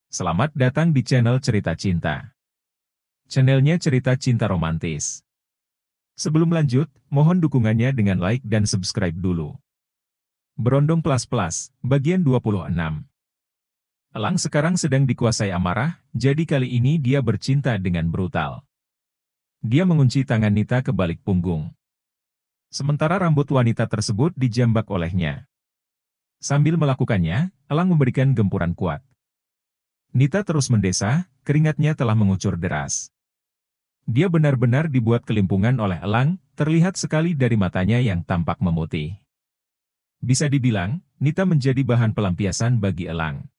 Selamat datang di channel Cerita Cinta. Channelnya cerita cinta romantis. Sebelum lanjut, mohon dukungannya dengan like dan subscribe dulu. Berondong Plus, bagian 26. Elang sekarang sedang dikuasai amarah, jadi kali ini dia bercinta dengan brutal. Dia mengunci tangan Nita ke balik punggung. Sementara rambut wanita tersebut dijambak olehnya. Sambil melakukannya, Elang memberikan gempuran kuat. Nita terus mendesah, keringatnya telah mengucur deras. Dia benar-benar dibuat kelimpungan oleh Elang, terlihat sekali dari matanya yang tampak memutih. Bisa dibilang, Nita menjadi bahan pelampiasan bagi Elang.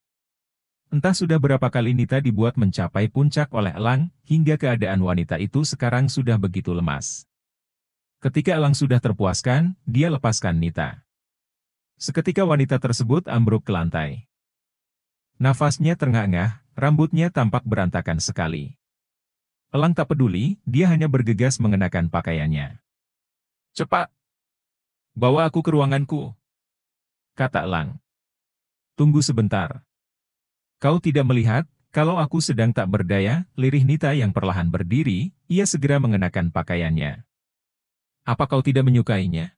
Entah sudah berapa kali Nita dibuat mencapai puncak oleh Elang, hingga keadaan wanita itu sekarang sudah begitu lemas. Ketika Elang sudah terpuaskan, dia lepaskan Nita. Seketika wanita tersebut ambruk ke lantai. Nafasnya terengah-engah, rambutnya tampak berantakan sekali. Elang tak peduli, dia hanya bergegas mengenakan pakaiannya. "Cepat! Bawa aku ke ruanganku," kata Elang. "Tunggu sebentar. Kau tidak melihat, kalau aku sedang tak berdaya?" Lirih Nita yang perlahan berdiri, ia segera mengenakan pakaiannya. "Apa kau tidak menyukainya?"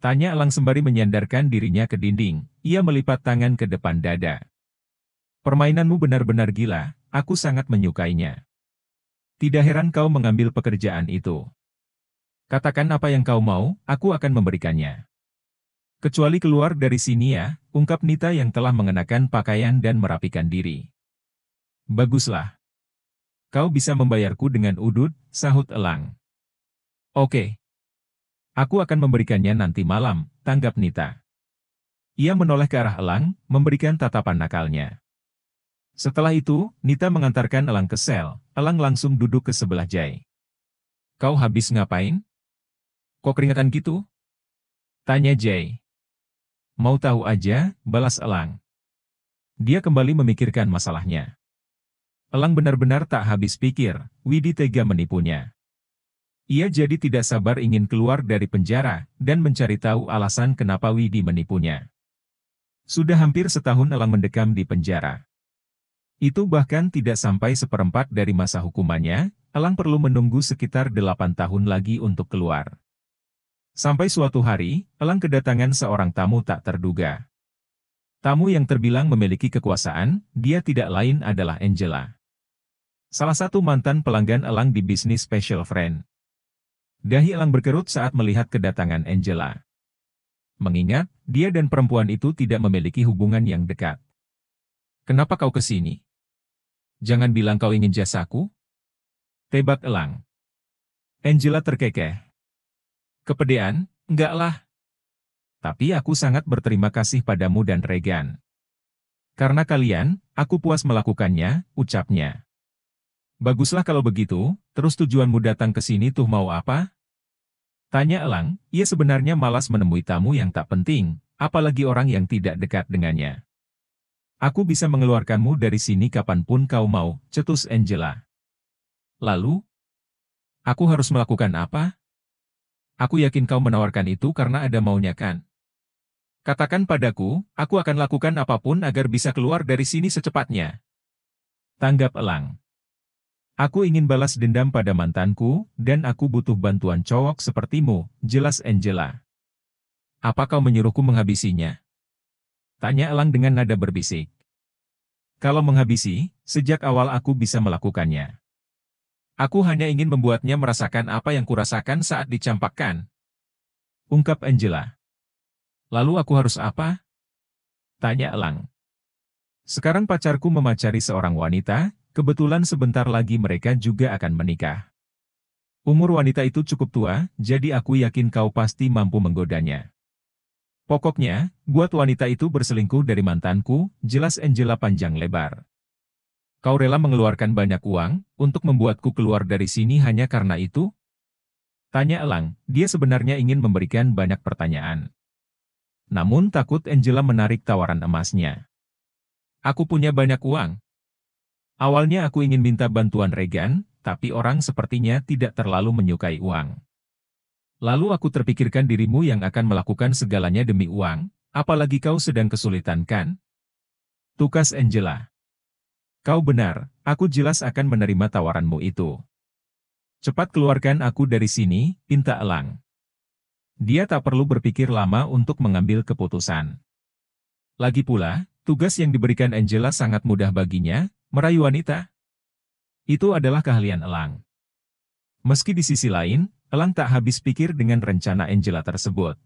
Tanya Elang sembari menyandarkan dirinya ke dinding, ia melipat tangan ke depan dada. "Permainanmu benar-benar gila, aku sangat menyukainya. Tidak heran kau mengambil pekerjaan itu. Katakan apa yang kau mau, aku akan memberikannya. Kecuali keluar dari sini ya," ungkap Nita yang telah mengenakan pakaian dan merapikan diri. "Baguslah. Kau bisa membayarku dengan udut," sahut Elang. "Oke. Aku akan memberikannya nanti malam," tanggap Nita. Ia menoleh ke arah Elang, memberikan tatapan nakalnya. Setelah itu, Nita mengantarkan Elang ke sel. Elang langsung duduk ke sebelah Jay. "Kau habis ngapain? Kok keringetan gitu?" tanya Jay. "Mau tahu aja," balas Elang. Dia kembali memikirkan masalahnya. Elang benar-benar tak habis pikir, Widi tega menipunya. Ia jadi tidak sabar ingin keluar dari penjara, dan mencari tahu alasan kenapa Widi menipunya. Sudah hampir setahun Elang mendekam di penjara. Itu bahkan tidak sampai seperempat dari masa hukumannya, Elang perlu menunggu sekitar 8 tahun lagi untuk keluar. Sampai suatu hari, Elang kedatangan seorang tamu tak terduga. Tamu yang terbilang memiliki kekuasaan, dia tidak lain adalah Angela. Salah satu mantan pelanggan Elang di bisnis Special Friend. Dahi Elang berkerut saat melihat kedatangan Angela. Mengingat, dia dan perempuan itu tidak memiliki hubungan yang dekat. "Kenapa kau ke sini? Jangan bilang kau ingin jasaku?" tebak Elang. Angela terkekeh. "Kepedean, enggaklah. Tapi aku sangat berterima kasih padamu dan Regan. Karena kalian, aku puas melakukannya," ucapnya. "Baguslah kalau begitu, terus tujuanmu datang ke sini tuh mau apa?" tanya Elang. Ia sebenarnya malas menemui tamu yang tak penting, apalagi orang yang tidak dekat dengannya. "Aku bisa mengeluarkanmu dari sini kapanpun kau mau," cetus Angela. "Lalu? Aku harus melakukan apa? Aku yakin kau menawarkan itu karena ada maunya kan? Katakan padaku, aku akan lakukan apapun agar bisa keluar dari sini secepatnya," tanggap Elang. "Aku ingin balas dendam pada mantanku, dan aku butuh bantuan cowok sepertimu," jelas Angela. "Apa kau menyuruhku menghabisinya?" tanya Elang dengan nada berbisik. "Kalau menghabisi, sejak awal aku bisa melakukannya. Aku hanya ingin membuatnya merasakan apa yang kurasakan saat dicampakkan," ungkap Angela. "Lalu aku harus apa?" tanya Elang. "Sekarang pacarku memacari seorang wanita, kebetulan sebentar lagi mereka juga akan menikah. Umur wanita itu cukup tua, jadi aku yakin kau pasti mampu menggodanya. Pokoknya, buat wanita itu berselingkuh dari mantanku," jelas Angela panjang lebar. "Kau rela mengeluarkan banyak uang, untuk membuatku keluar dari sini hanya karena itu?" tanya Elang. Dia sebenarnya ingin memberikan banyak pertanyaan. Namun takut Angela menarik tawaran emasnya. "Aku punya banyak uang. Awalnya aku ingin minta bantuan Regan, tapi orang sepertinya tidak terlalu menyukai uang. Lalu aku terpikirkan dirimu yang akan melakukan segalanya demi uang, apalagi kau sedang kesulitan kan?" tukas Angela. Kau benar, aku jelas akan menerima tawaranmu itu. Cepat keluarkan aku dari sini, pinta Elang. Dia tak perlu berpikir lama untuk mengambil keputusan. Lagi pula, tugas yang diberikan Angela sangat mudah baginya, merayu wanita. Itu adalah keahlian Elang. Meski di sisi lain, Elang tak habis pikir dengan rencana Angela tersebut.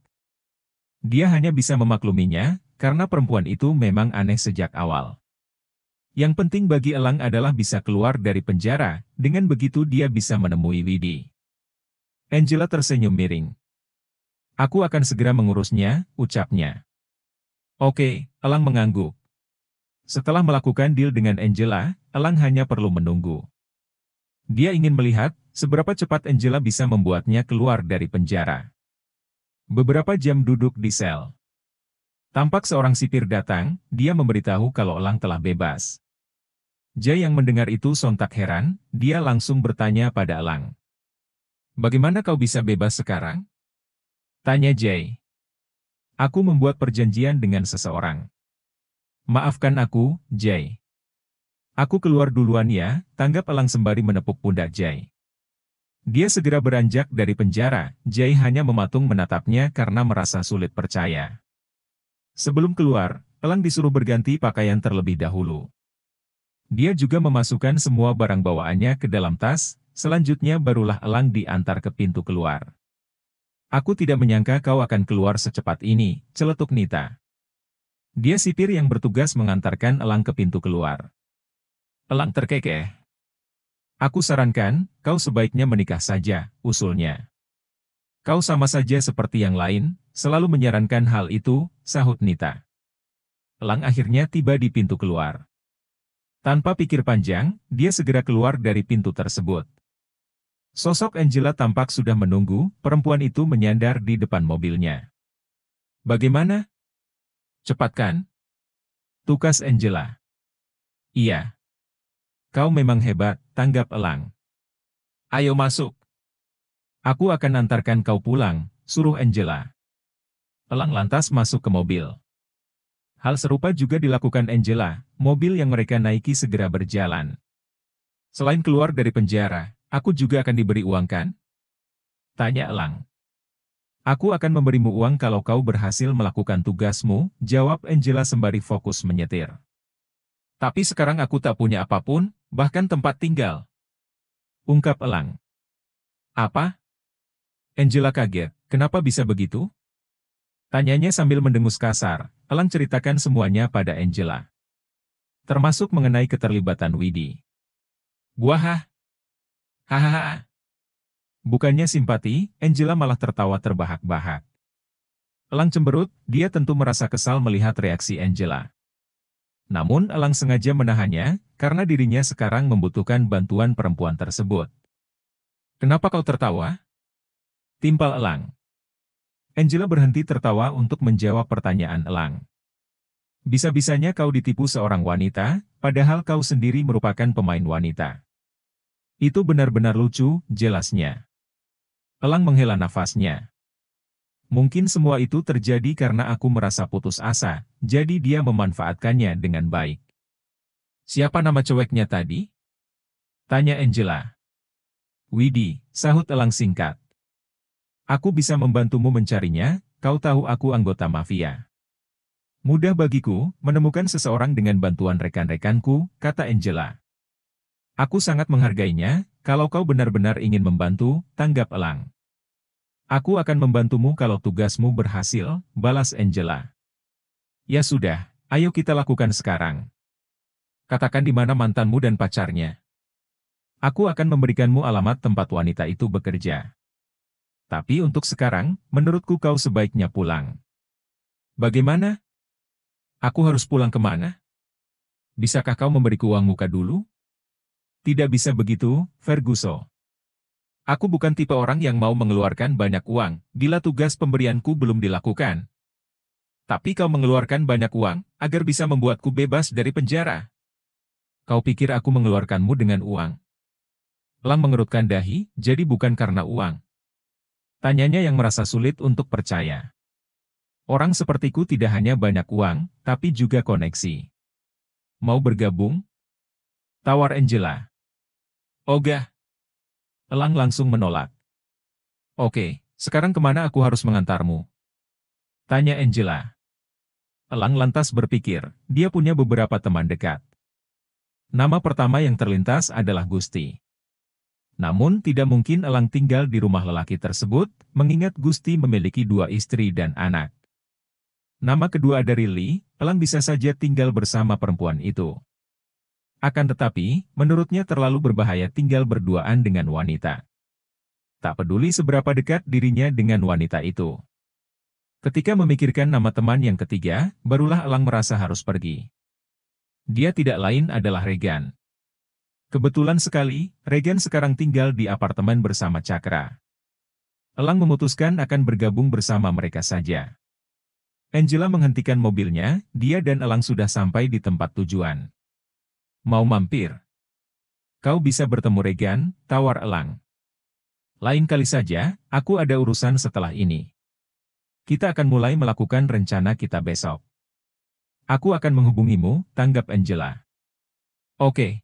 Dia hanya bisa memakluminya, karena perempuan itu memang aneh sejak awal. Yang penting bagi Elang adalah bisa keluar dari penjara, dengan begitu dia bisa menemui Widhi. Angela tersenyum miring. Aku akan segera mengurusnya, ucapnya. Oke, Elang mengangguk. Setelah melakukan deal dengan Angela, Elang hanya perlu menunggu. Dia ingin melihat, seberapa cepat Angela bisa membuatnya keluar dari penjara. Beberapa jam duduk di sel. Tampak seorang sipir datang, dia memberitahu kalau Elang telah bebas. Jay yang mendengar itu sontak heran, dia langsung bertanya pada Elang. Bagaimana kau bisa bebas sekarang? Tanya Jay. Aku membuat perjanjian dengan seseorang. Maafkan aku, Jay. Aku keluar duluan ya, tanggap Elang sembari menepuk pundak Jay. Dia segera beranjak dari penjara, Jay hanya mematung menatapnya karena merasa sulit percaya. Sebelum keluar, Elang disuruh berganti pakaian terlebih dahulu. Dia juga memasukkan semua barang bawaannya ke dalam tas, selanjutnya barulah Elang diantar ke pintu keluar. Aku tidak menyangka kau akan keluar secepat ini, celetuk Nita. Dia sipir yang bertugas mengantarkan Elang ke pintu keluar. Elang terkekeh. Aku sarankan, kau sebaiknya menikah saja, usulnya. Kau sama saja seperti yang lain, selalu menyarankan hal itu, sahut Nita. Elang akhirnya tiba di pintu keluar. Tanpa pikir panjang, dia segera keluar dari pintu tersebut. Sosok Angela tampak sudah menunggu, perempuan itu menyandar di depan mobilnya. Bagaimana? Cepat kan? Tukas Angela. Iya. Kau memang hebat, tanggap Elang. Ayo masuk. Aku akan antarkan kau pulang, suruh Angela. Elang lantas masuk ke mobil. Hal serupa juga dilakukan Angela, mobil yang mereka naiki segera berjalan. Selain keluar dari penjara, aku juga akan diberi uang kan? Tanya Elang. Aku akan memberimu uang kalau kau berhasil melakukan tugasmu, jawab Angela sembari fokus menyetir. Tapi sekarang aku tak punya apapun, bahkan tempat tinggal. Ungkap Elang. Apa? Angela kaget, kenapa bisa begitu? Tanyanya sambil mendengus kasar, Elang ceritakan semuanya pada Angela. Termasuk mengenai keterlibatan Widhi. Buah. Hahaha. Bukannya simpati, Angela malah tertawa terbahak-bahak. Elang cemberut, dia tentu merasa kesal melihat reaksi Angela. Namun Elang sengaja menahannya, karena dirinya sekarang membutuhkan bantuan perempuan tersebut. Kenapa kau tertawa? Timpal Elang. Angela berhenti tertawa untuk menjawab pertanyaan Elang. Bisa-bisanya kau ditipu seorang wanita, padahal kau sendiri merupakan pemain wanita. Itu benar-benar lucu, jelasnya. Elang menghela nafasnya. Mungkin semua itu terjadi karena aku merasa putus asa, jadi dia memanfaatkannya dengan baik. Siapa nama ceweknya tadi? Tanya Angela. Widhi, sahut Elang singkat. Aku bisa membantumu mencarinya, kau tahu aku anggota mafia. Mudah bagiku, menemukan seseorang dengan bantuan rekan-rekanku, kata Angela. Aku sangat menghargainya, kalau kau benar-benar ingin membantu, tanggap Elang. Aku akan membantumu kalau tugasmu berhasil, balas Angela. Ya sudah, ayo kita lakukan sekarang. Katakan di mana mantanmu dan pacarnya. Aku akan memberikanmu alamat tempat wanita itu bekerja. Tapi untuk sekarang, menurutku kau sebaiknya pulang. Bagaimana? Aku harus pulang kemana? Bisakah kau memberiku uang muka dulu? Tidak bisa begitu, Ferguson. Aku bukan tipe orang yang mau mengeluarkan banyak uang, bila tugas pemberianku belum dilakukan. Tapi kau mengeluarkan banyak uang, agar bisa membuatku bebas dari penjara. Kau pikir aku mengeluarkanmu dengan uang? Elang mengerutkan dahi, jadi bukan karena uang. Tanyanya yang merasa sulit untuk percaya. Orang sepertiku tidak hanya banyak uang, tapi juga koneksi. Mau bergabung? Tawar Angela. Ogah. Elang langsung menolak. Oke, sekarang kemana aku harus mengantarmu? Tanya Angela. Elang lantas berpikir, dia punya beberapa teman dekat. Nama pertama yang terlintas adalah Gusti. Namun tidak mungkin Elang tinggal di rumah lelaki tersebut, mengingat Gusti memiliki 2 istri dan anak. Nama kedua dari Lee, Elang bisa saja tinggal bersama perempuan itu. Akan tetapi, menurutnya terlalu berbahaya tinggal berduaan dengan wanita. Tak peduli seberapa dekat dirinya dengan wanita itu. Ketika memikirkan nama teman yang ketiga, barulah Elang merasa harus pergi. Dia tidak lain adalah Regan. Kebetulan sekali, Regan sekarang tinggal di apartemen bersama Cakra. Elang memutuskan akan bergabung bersama mereka saja. Angela menghentikan mobilnya, dia dan Elang sudah sampai di tempat tujuan. Mau mampir? Kau bisa bertemu Regan, tawar Elang. Lain kali saja, aku ada urusan setelah ini. Kita akan mulai melakukan rencana kita besok. Aku akan menghubungimu, tanggap Angela. Oke.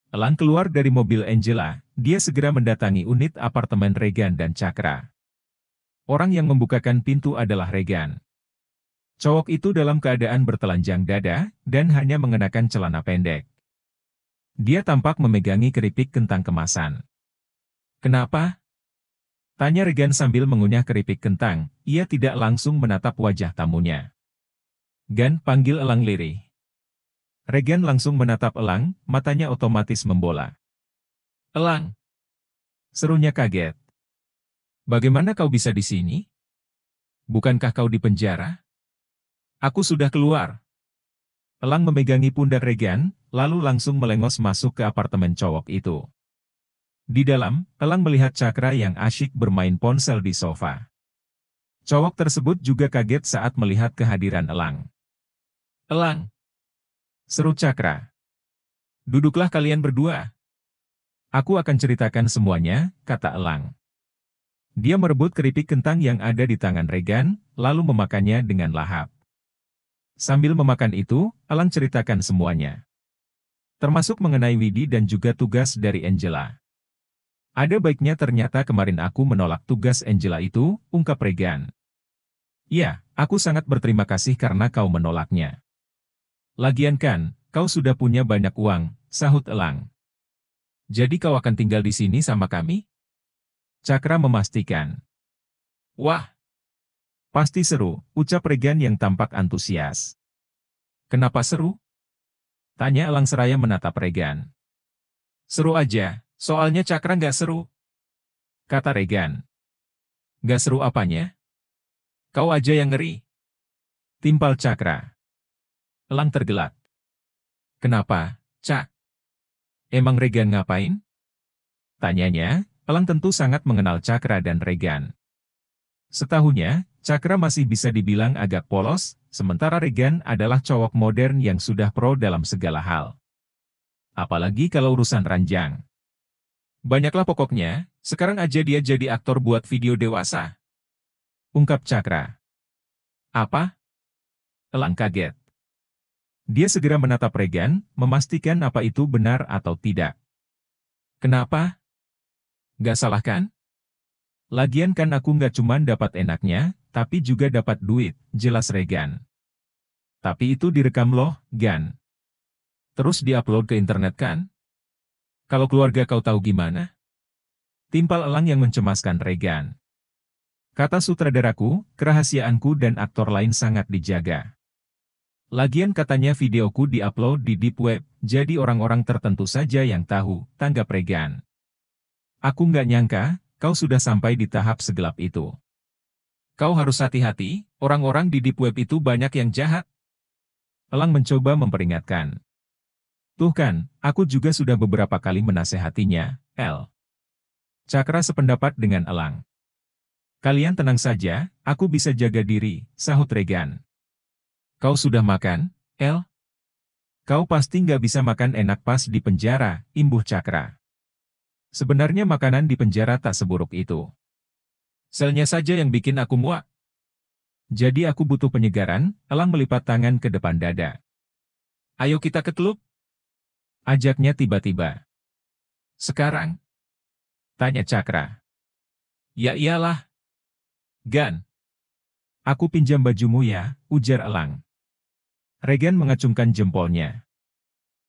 Elang keluar dari mobil Angela, dia segera mendatangi unit apartemen Regan dan Cakra. Orang yang membukakan pintu adalah Regan. Cowok itu dalam keadaan bertelanjang dada, dan hanya mengenakan celana pendek. Dia tampak memegangi keripik kentang kemasan. Kenapa? Tanya Regan sambil mengunyah keripik kentang, ia tidak langsung menatap wajah tamunya. Gan, panggil Elang lirih. Regan langsung menatap Elang, matanya otomatis membola. Elang! Serunya kaget. Bagaimana kau bisa di sini? Bukankah kau di penjara? Aku sudah keluar. Elang memegangi pundak Regan, lalu langsung melengos masuk ke apartemen cowok itu. Di dalam, Elang melihat Cakra yang asyik bermain ponsel di sofa. Cowok tersebut juga kaget saat melihat kehadiran Elang. Elang! Seru Cakra. Duduklah kalian berdua. Aku akan ceritakan semuanya, kata Elang. Dia merebut keripik kentang yang ada di tangan Regan, lalu memakannya dengan lahap. Sambil memakan itu, Elang ceritakan semuanya. Termasuk mengenai Widi dan juga tugas dari Angela. Ada baiknya ternyata kemarin aku menolak tugas Angela itu, ungkap Regan. Ya, aku sangat berterima kasih karena kau menolaknya. Lagian kan, kau sudah punya banyak uang, sahut Elang. Jadi kau akan tinggal di sini sama kami? Cakra memastikan. Wah! Pasti seru, ucap Regan yang tampak antusias. Kenapa seru? Tanya Elang seraya menatap Regan. Seru aja, soalnya Cakra nggak seru. Kata Regan. Nggak seru apanya? Kau aja yang ngeri. Timpal Cakra. Elang tergelak. Kenapa, Cak? Emang Regan ngapain? Tanyanya, Elang tentu sangat mengenal Cakra dan Regan. Setahunya, Cakra masih bisa dibilang agak polos, sementara Regan adalah cowok modern yang sudah pro dalam segala hal. Apalagi kalau urusan ranjang. Banyaklah pokoknya, sekarang aja dia jadi aktor buat video dewasa. Ungkap Cakra. Apa? Elang kaget. Dia segera menatap Regan, memastikan apa itu benar atau tidak. Kenapa? Gak salah kan? Lagian kan aku nggak cuman dapat enaknya, tapi juga dapat duit, jelas Regan. Tapi itu direkam loh, Gan. Terus diupload ke internet kan? Kalau keluarga kau tahu gimana? Timpal Elang yang mencemaskan Regan. Kata sutradaraku, kerahasiaanku dan aktor lain sangat dijaga. Lagian katanya videoku diupload di deep web, jadi orang-orang tertentu saja yang tahu, tanggap Regan. Aku nggak nyangka, kau sudah sampai di tahap segelap itu. Kau harus hati-hati, orang-orang di deep web itu banyak yang jahat. Elang mencoba memperingatkan. Tuh kan, aku juga sudah beberapa kali menasehatinya, El. Cakra sependapat dengan Elang. Kalian tenang saja, aku bisa jaga diri, sahut Regan. Kau sudah makan, El? Kau pasti nggak bisa makan enak pas di penjara, imbuh Cakra. Sebenarnya makanan di penjara tak seburuk itu. Selnya saja yang bikin aku muak. Jadi aku butuh penyegaran, Elang melipat tangan ke depan dada. Ayo kita ke klub. Ajaknya tiba-tiba. Sekarang? Tanya Cakra. Ya iyalah. Gan. Aku pinjam bajumu ya, ujar Elang. Regen mengacungkan jempolnya.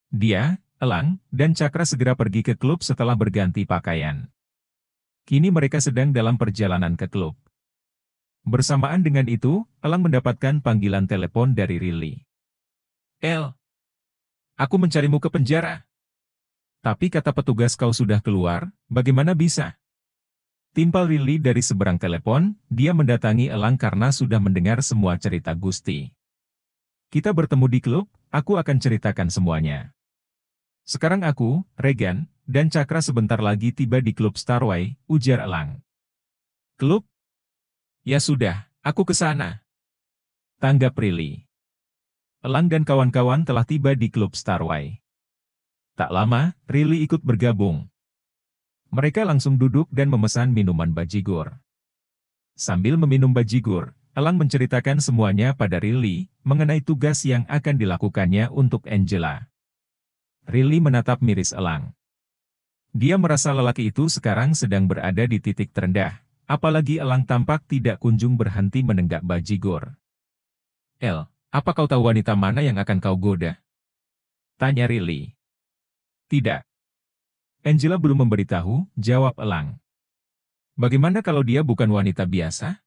Dia, Elang, dan Cakra segera pergi ke klub setelah berganti pakaian. Kini mereka sedang dalam perjalanan ke klub. Bersamaan dengan itu, Elang mendapatkan panggilan telepon dari Rilly. El, aku mencarimu ke penjara. Tapi kata petugas kau sudah keluar, bagaimana bisa? Timpal Rilly dari seberang telepon, dia mendatangi Elang karena sudah mendengar semua cerita Gusti. Kita bertemu di klub, aku akan ceritakan semuanya. Sekarang aku, Regen, dan Cakra sebentar lagi tiba di klub Starway, ujar Elang. Klub? Ya sudah, aku ke sana. Tanggap Rilly. Elang dan kawan-kawan telah tiba di klub Starway. Tak lama, Rilly ikut bergabung. Mereka langsung duduk dan memesan minuman bajigur. Sambil meminum bajigur, Elang menceritakan semuanya pada Rilly, mengenai tugas yang akan dilakukannya untuk Angela. Rilly menatap miris Elang. Dia merasa lelaki itu sekarang sedang berada di titik terendah, apalagi Elang tampak tidak kunjung berhenti menenggak bajigur. El, apa kau tahu wanita mana yang akan kau goda? Tanya Rilly. Tidak. Angela belum memberitahu, jawab Elang. Bagaimana kalau dia bukan wanita biasa?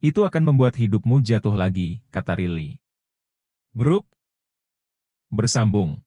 Itu akan membuat hidupmu jatuh lagi, kata Rilly. Grup. Bersambung.